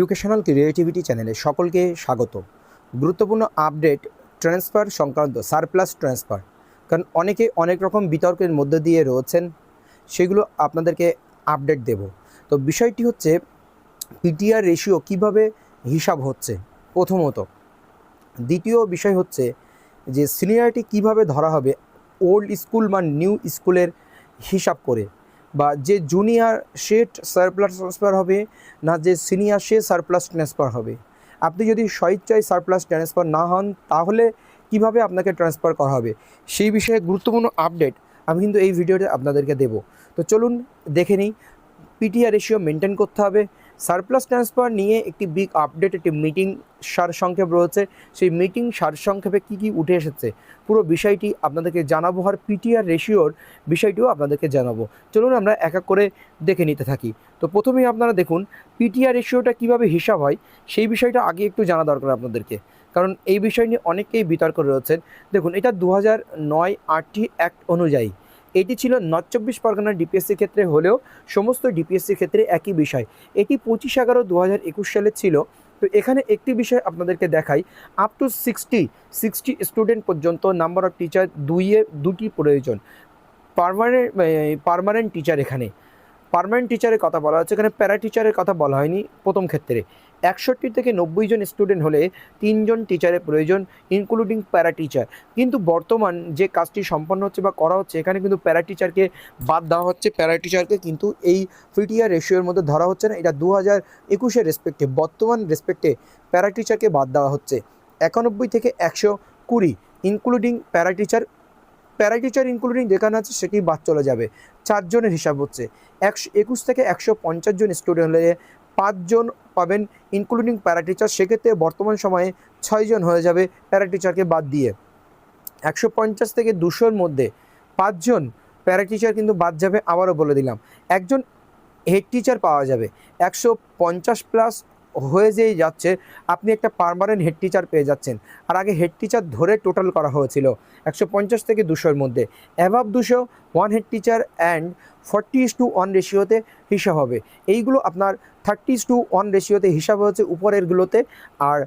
Educational creativity চ্যানেলে সকলকে স্বাগত। গুরুত্বপূর্ণ আপডেট ট্রান্সফার সংক্রান্ত সারপ্লাস ট্রান্সফার, কারণ অনেকে অনেক রকম বিতর্কের মধ্যে দিয়ে রয়েছেন, সেগুলো আপনাদেরকে আপডেট দেব। তো বিষয়টি হচ্ছে পিটিআর রেশিও কিভাবে হিসাব হচ্ছে প্রথমত। দ্বিতীয় বিষয় হচ্ছে যে সিনিয়রিটি কিভাবে ধরা হবে ওল্ড স্কুল বা নিউ স্কুলের হিসাব করে, বা যে জুনিয়র সে সারপ্লাস ট্রান্সফার হবে না যে সিনিয়র সে সারপ্লাস ট্রান্সফার হবে। আপনি যদি স্বেচ্ছায় সারপ্লাস ট্রান্সফার না হন তাহলে কিভাবে আপনাকে ট্রান্সফার করা হবে, সেই বিষয়ে গুরুত্বপূর্ণ আপডেট আমি কিন্তু এই ভিডিওতে আপনাদেরকে দেব। তো চলুন দেখে নিই। পিটিআর রেশিও মেনটেন করতে হবে। সারপ্লাস ট্রান্সফার নিয়ে একটি বিগ আপডেট, একটি মিটিং সারসংক্ষেপ রয়েছে। সেই মিটিং সারসংক্ষেপে কী উঠে এসেছে পুরো বিষয়টি আপনাদেরকে জানাবো, আর পিটিআর রেশিওর বিষয়টিও আপনাদেরকে জানাবো। চলুন আমরা এক এক করে দেখে নিতে থাকি। তো প্রথমেই আপনারা দেখুন পিটিআর রেশিওটা কীভাবে হিসাব হয়, সেই বিষয়টা আগে একটু জানা দরকার আপনাদেরকে, কারণ এই বিষয় নিয়ে অনেকেই বিতর্ক রয়েছেন। দেখুন, এটা 2009 আরটি অ্যাক্ট অনুযায়ী এটি ছিল নর্থ চব্বিশ পরগনা ডিপিএসসির ক্ষেত্রে হলেও সমস্ত ডিপিএসসির ক্ষেত্রে একই বিষয়। এটি 25/11/2021 সালে ছিল। তো এখানে একটি বিষয় আপনাদেরকে দেখাই, আপ টু 60 স্টুডেন্ট পর্যন্ত নাম্বার অফ টিচার দুটি প্রয়োজন। পার্মানেন্ট টিচার, এখানে পার্মানেন্ট টিচারের কথা বলা হচ্ছে, এখানে প্যারা টিচারের কথা বলা হয়নি। প্রথম ক্ষেত্রে 61 থেকে 90 জন স্টুডেন্ট হলে 3 জন টিচারের প্রয়োজন, ইনক্লুডিং প্যারা টিচার। কিন্তু বর্তমান যে কাজটি সম্পন্ন হচ্ছে বা করা হচ্ছে, এখানে কিন্তু প্যারা টিচারকে বাদ দেওয়া হচ্ছে। প্যারা টিচারকে কিন্তু এই পিটিআর রেশিওর মধ্যে ধরা হচ্ছে না। এটা 2021-এর রেসপেক্টে, বর্তমান রেসপেক্টে প্যারা টিচারকে বাদ দেওয়া হচ্ছে। 91 থেকে 120 ইনক্লুডিং প্যারা টিচার ইনক্লুডিং যেখানে আছে সেটি বাদ চলে যাবে। 4 জনের হিসাব হচ্ছে। 121 থেকে 150 জন স্টুডেন্ট হলে 5 জন পাবেন ইনক্লুডিং প্যারা টিচার। সেক্ষেত্রে বর্তমান সময়ে 6 জন হয়ে যাবে প্যারা টিচারকে বাদ দিয়ে। 150 থেকে 200-র মধ্যে 5 জন প্যারা টিচার কিন্তু বাদ যাবে। আবারও বলে দিলাম, একজন হেড টিচার পাওয়া যাবে। 150+ হয়ে যেই যাচ্ছে, আপনি একটা পার্মানেন্ট হেড টিচার পেয়ে যাচ্ছেন। আর আগে হেড টিচার ধরে টোটাল করা হয়েছিল 150 থেকে 200-র মধ্যে। অ্যাভাব 200 1 হেড টিচার অ্যান্ড 40:1 রেশিওতে হিসাব হবে। এইগুলো আপনার 30:1 রেশিওতে হিসাব হচ্ছে উপরেরগুলোতে। আর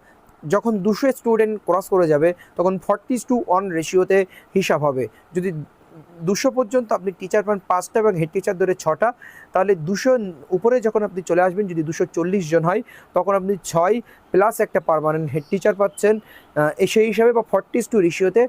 যখন 200 স্টুডেন্ট ক্রস করে যাবে তখন 40:1 রেশিওতে হিসাব হবে। যদি 200 পর্যন্ত আপনি টিচার পান 5টা এবং হেড টিচার ধরে 6টা, তাহলে 200 উপরে যখন আপনি চলে আসবেন, যদি 240 জন হয়, তখন আপনি 6 প্লাস একটা পার্মানেন্ট হেড টিচার পাচ্ছেন। সেই হিসাবে বা 40:2 রেশিওতে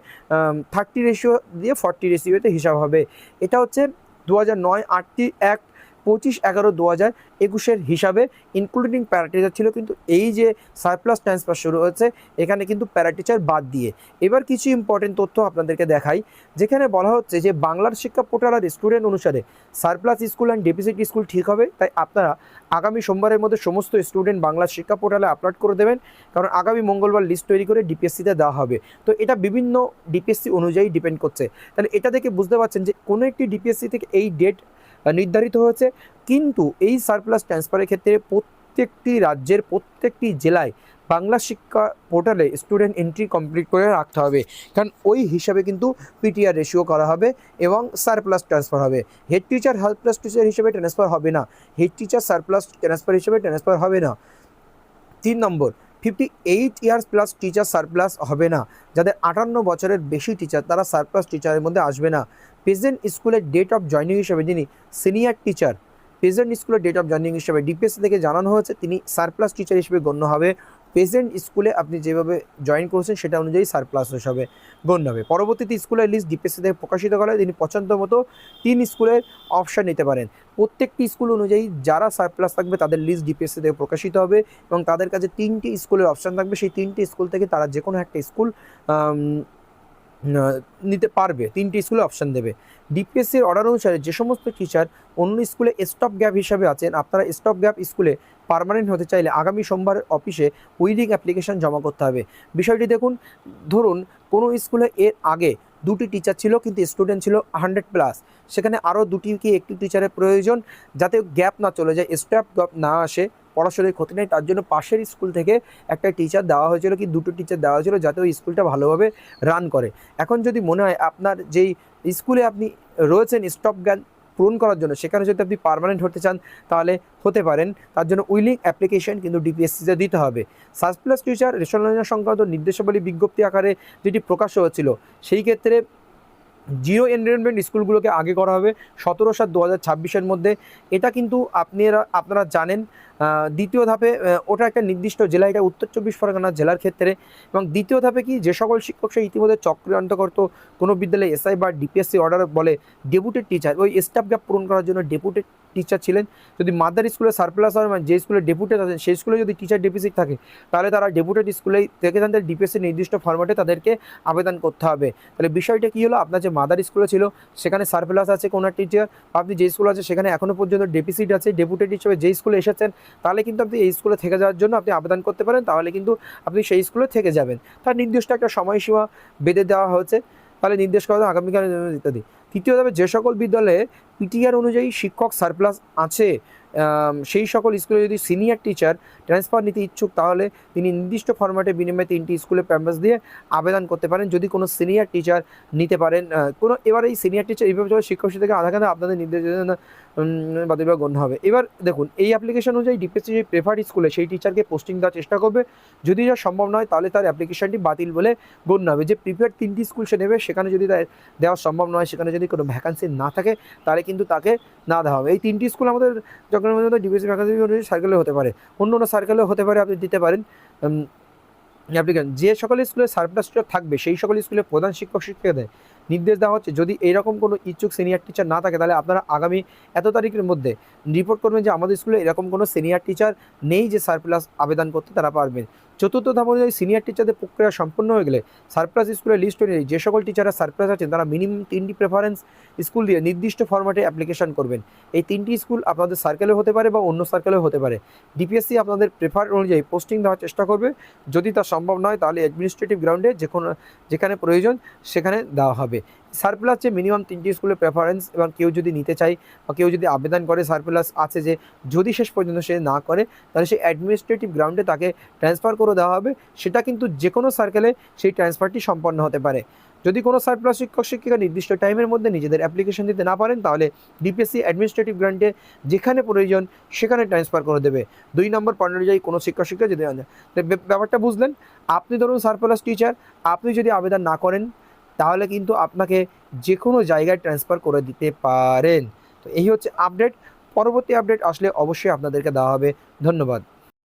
30 রেশিও দিয়ে 40 রেশিওতে হিসাব হবে। এটা হচ্ছে 2009 আরটি অ্যাক্ট 25/11/2021-এর হিসাবে ইনক্লুডিং প্যারা টিচার ছিল। কিন্তু এই যে সারপ্লাস ট্রান্সফার শুরু হচ্ছে, এখানে কিন্তু প্যারা টিচার বাদ দিয়ে। এবার কিছু ইম্পর্টেন্ট তথ্য আপনাদেরকে দেখাই, যেখানে বলা হচ্ছে যে বাংলার শিক্ষা পোর্টাল আর স্টুডেন্ট অনুসারে surplus school and deficit school ঠিক হবে। তাই আপনারা আগামী সোমবারের মধ্যে সমস্ত স্টুডেন্ট বাংলার শিক্ষা পোর্টালে আপলোড করে দেবেন, কারণ আগামী মঙ্গলবার লিস্ট তৈরি করে ডিপিএসসিতে দেওয়া হবে। তো এটা বিভিন্ন ডিপিএসসি অনুযায়ী ডিপেন্ড করছে। তাহলে এটা থেকে বুঝতে পারছেন যে কোনো একটি ডিপিএসসি থেকে এই ডেট নির্ধারিত হয়েছে। কিন্তু এই সারপ্লাস ট্রান্সফারের ক্ষেত্রে প্রত্যেকটি রাজ্যের প্রত্যেকটি জেলায় বাংলা শিক্ষা পোর্টালে স্টুডেন্ট এন্ট্রি কমপ্লিট করে রাখতে হবে, কারণ ওই হিসাবে কিন্তু পিটিআর রেশিও করা হবে এবং সারপ্লাস ট্রান্সফার হবে। হেড টিচার সারপ্লাস টিচার হিসেবে ট্রান্সফার হবে না, হেড টিচার সারপ্লাস ট্রান্সফার হিসেবে ট্রান্সফার হবে না। 3 নম্বর, 58 ইয়ার্স প্লাস টিচার সারপ্লাস হবে না। যাদের 58 বছরের বেশি টিচার, তারা সারপ্লাস টিচারের মধ্যে আসবে না। প্রেজেন্ট স্কুলের ডেট অফ জয়নিং হিসেবে যিনি সিনিয়র টিচার, প্রেজেন্ট স্কুলের ডেট অফ জয়নিং হিসেবে ডিপিএসসি থেকে জানানো হয়েছে তিনি সারপ্লাস টিচার হিসেবে গণ্য হবে। প্রেজেন্ট স্কুলে আপনি যেভাবে জয়েন করেছেন সেটা অনুযায়ী সারপ্লাস হিসাবে গণ্য হবে। পরবর্তীতে স্কুলের লিস্ট ডিপিএসসি থেকে প্রকাশিত করা হয়, তিনি পছন্দ মতো 3 স্কুলের অপশান নিতে পারেন। প্রত্যেকটি স্কুল অনুযায়ী যারা সারপ্লাস থাকবে তাদের লিস্ট ডিপিএসসি থেকে প্রকাশিত হবে এবং তাদের কাছে 3টি স্কুলের অপশান থাকবে। সেই 3টি স্কুল থেকে তারা যে কোনো একটা স্কুল নিতে পারবে। 3টি স্কুলে অপশান দেবে। ডিপিএসসির অর্ডার অনুসারে যে সমস্ত টিচার অন্য স্কুলে স্টপ গ্যাপ হিসাবে আছেন, আপনারা স্টপ গ্যাপ স্কুলে পার্মানেন্ট হতে চাইলে আগামী সোমবার অফিসে উইডিং অ্যাপ্লিকেশন জমা করতে হবে। বিষয়টি দেখুন, ধরুন কোনো স্কুলে এর আগে 2টি টিচার ছিল কিন্তু স্টুডেন্ট ছিল 100+, সেখানে আরও 2টি কি 1টি টিচারের প্রয়োজন, যাতে গ্যাপ না চলে যায়, স্টপ গ্যাপ না আসে, পড়াশোনার ক্ষতি নেই। তার জন্য পাশের স্কুল থেকে একটা টিচার দেওয়া হয়েছিল, কি 2টো টিচার দেওয়া হয়েছিল, যাতে ওই স্কুলটা ভালোভাবে রান করে। এখন যদি মনে হয় আপনার যেই স্কুলে আপনি রয়েছেন স্টপ গ্যাপ পূরণ করার জন্য সেখানে যদি আপনি পার্মানেন্ট হতে চান তাহলে হতে পারেন। তার জন্য উইলিং অ্যাপ্লিকেশন কিন্তু ডিপিএসসিতে দিতে হবে। সারপ্লাস টিচার রেশনালাইজেশন সংক্রান্ত নির্দেশাবলী বিজ্ঞপ্তি আকারে যেটি প্রকাশ হয়েছিল, সেই ক্ষেত্রে জিরো এনরোলমেন্ট স্কুলগুলোকে আগে করা হবে 17/7/2026 মধ্যে। এটা কিন্তু আপনারা জানেন। দ্বিতীয় ধাপে ওটা একটা নির্দিষ্ট জেলা, এটা উত্তর 24 পরগনা জেলার ক্ষেত্রে। এবং দ্বিতীয় ধাপে কি, যে সকল শিক্ষক সে ইতিমধ্যে চক্রান্ত করতো কোনো বিদ্যালয়ে এসআই বা ডিপিএসসি অর্ডার বলে ডেপুটেড টিচার, ওই স্টাফ গ্যাপ পূরণ করার জন্য ডেপুটেড টিচার ছিলেন। যদি মাদার স্কুলে সারপ্লাস হয়, মানে যে স্কুলে ডেপুটেড আছেন সেই স্কুলে যদি টিচার ডেফিসিট থাকে, তাহলে তারা ডেপুটেড স্কুলেই থেকে তাদের ডিপিএসসি নির্দিষ্ট ফরম্যাটে তাদেরকে আবেদন করতে হবে। তাহলে বিষয়টা কী হলো, আপনার যে মাদার স্কুলে ছিল সেখানে সারপ্লাস আছে কোনো টিচার, আপনি যে স্কুল আছে সেখানে এখনও পর্যন্ত ডেফিসিট আছে, ডেপুটেড হিসেবে যে স্কুলে এসেছেন, তাহলে কিন্তু আপনি এই স্কুলে থেকে যাওয়ার জন্য আপনি আবেদন করতে পারেন। তাহলে কিন্তু আপনি সেই স্কুলে থেকে যাবেন। তার নির্দিষ্ট একটা সময়সীমা বেঁধে দেওয়া হয়েছে, তাহলে নির্দেশ করা হবে আগামীকাল ইত্যাদি। তৃতীয় ধাপে যে সকল বিদ্যালয়ে পিটিআর অনুযায়ী শিক্ষক সারপ্লাস আছে, সেই সকল স্কুলে যদি সিনিয়র টিচার ট্রান্সফার নিতে ইচ্ছুক, তাহলে তিনি নির্দিষ্ট ফরম্যাটে বিনিময়ে 3টি স্কুলে প্যাম্পাস দিয়ে আবেদন করতে পারেন যদি কোনো সিনিয়র টিচার নিতে পারেন। এবার এই সিনিয়র টিচার এইভাবে শিক্ষক থেকে আধা ঘন্টা আপনাদের নির্দেশ বাতিল গণ্য হবে। এবার দেখুন, এই অ্যাপ্লিকেশন অনুযায়ী ডিপিএসসি যে প্রেফার্ড স্কুলে সেই টিচারকে পোস্টিং দেওয়ার চেষ্টা করবে। যদি যা সম্ভব নয় তাহলে তার অ্যাপ্লিকেশনটি বাতিল বলে গণ্য হবে। যে প্রিপেয়ার 3টি স্কুল সে নেবে, সেখানে যদি দেওয়া সম্ভব নয়, সেখানে যদি কোনো ভ্যাকান্সি না থাকে, তাহলে কিন্তু তাকে না দেওয়া হবে। এই 3টি স্কুল আমাদের যখন ডিপিএসসি ভ্যাকান্সি সার্কেলে হতে পারে, অন্য সার্কেলেও হতে পারে, আপনি দিতে পারেন অ্যাপ্লিকেশন। যে সকল স্কুলে সারপ্লাস টিচার থাকবে সেই সকল স্কুলে প্রধান শিক্ষকদের নির্দেশ দেওয়া হচ্ছে, যদি এইরকম কোনো ইচ্ছুক সিনিয়র টিচার না থাকে, তাহলে আপনারা আগামী এত তারিখের মধ্যে রিপোর্ট করবেন যে আমাদের স্কুলে এরকম কোনো সিনিয়র টিচার নেই যে সারপ্লাস আবেদন করতে তারা পারবেন। চতুর্থ ধাপ অনুযায়ী সিনিয়র টিচারদের প্রক্রিয়া সম্পন্ন হয়ে গেলে সারপ্লাস স্কুলের লিস্ট অনুযায়ী যে সকল টিচাররা সারপ্লাস আছেন, তারা মিনিমাম 3টি প্রেফারেন্স স্কুল দিয়ে নির্দিষ্ট ফরম্যাটে অ্যাপ্লিকেশন করবেন। এই 3টি স্কুল আপনাদের সার্কেলেও হতে পারে বা অন্য সার্কেলেও হতে পারে। ডিপিএসসি আপনাদের প্রেফার অনুযায়ী পোস্টিং দেওয়ার চেষ্টা করবে। যদি তা সম্ভব নয়, তাহলে অ্যাডমিনিস্ট্রেটিভ গ্রাউন্ডে যেখানে প্রয়োজন সেখানে দেওয়া হবে। সারপ্লাস যে মিনিমাম 3টি স্কুলের প্রেফারেন্স, এবং কেউ যদি নিতে চায় বা কেউ যদি আবেদন করে, সারপ্লাস আছে যে যদি শেষ পর্যন্ত সে না করে, তাহলে সেই অ্যাডমিনিস্ট্রেটিভ গ্রাউন্ডে তাকে ট্রান্সফার করে দেওয়া হবে। সেটা কিন্তু যে কোনো সার্কেলে সেই ট্রান্সফারটি সম্পন্ন হতে পারে। যদি কোনো সারপ্লাস শিক্ষক শিক্ষিকা নির্দিষ্ট টাইমের মধ্যে নিজেদের অ্যাপ্লিকেশন দিতে না পারেন, তাহলে ডিপিএসসি অ্যাডমিনিস্ট্রেটিভ গ্রান্টে যেখানে প্রয়োজন সেখানে ট্রান্সফার করে দেবে। 2 নম্বর পয়েন্ট অনুযায়ী কোনো শিক্ষক শিক্ষিকা যদি ব্যাপারটা বুঝলেন। আপনি ধরুন সারপ্লাস টিচার, আপনি যদি আবেদন না করেন, তাহলে কিন্তু আপনাকে যে কোনো জায়গায় ট্রান্সফার করে দিতে পারেন। তো এই হচ্ছে আপডেট। পরবর্তী আপডেট আসলে অবশ্যই আপনাদেরকে দেওয়া হবে। ধন্যবাদ।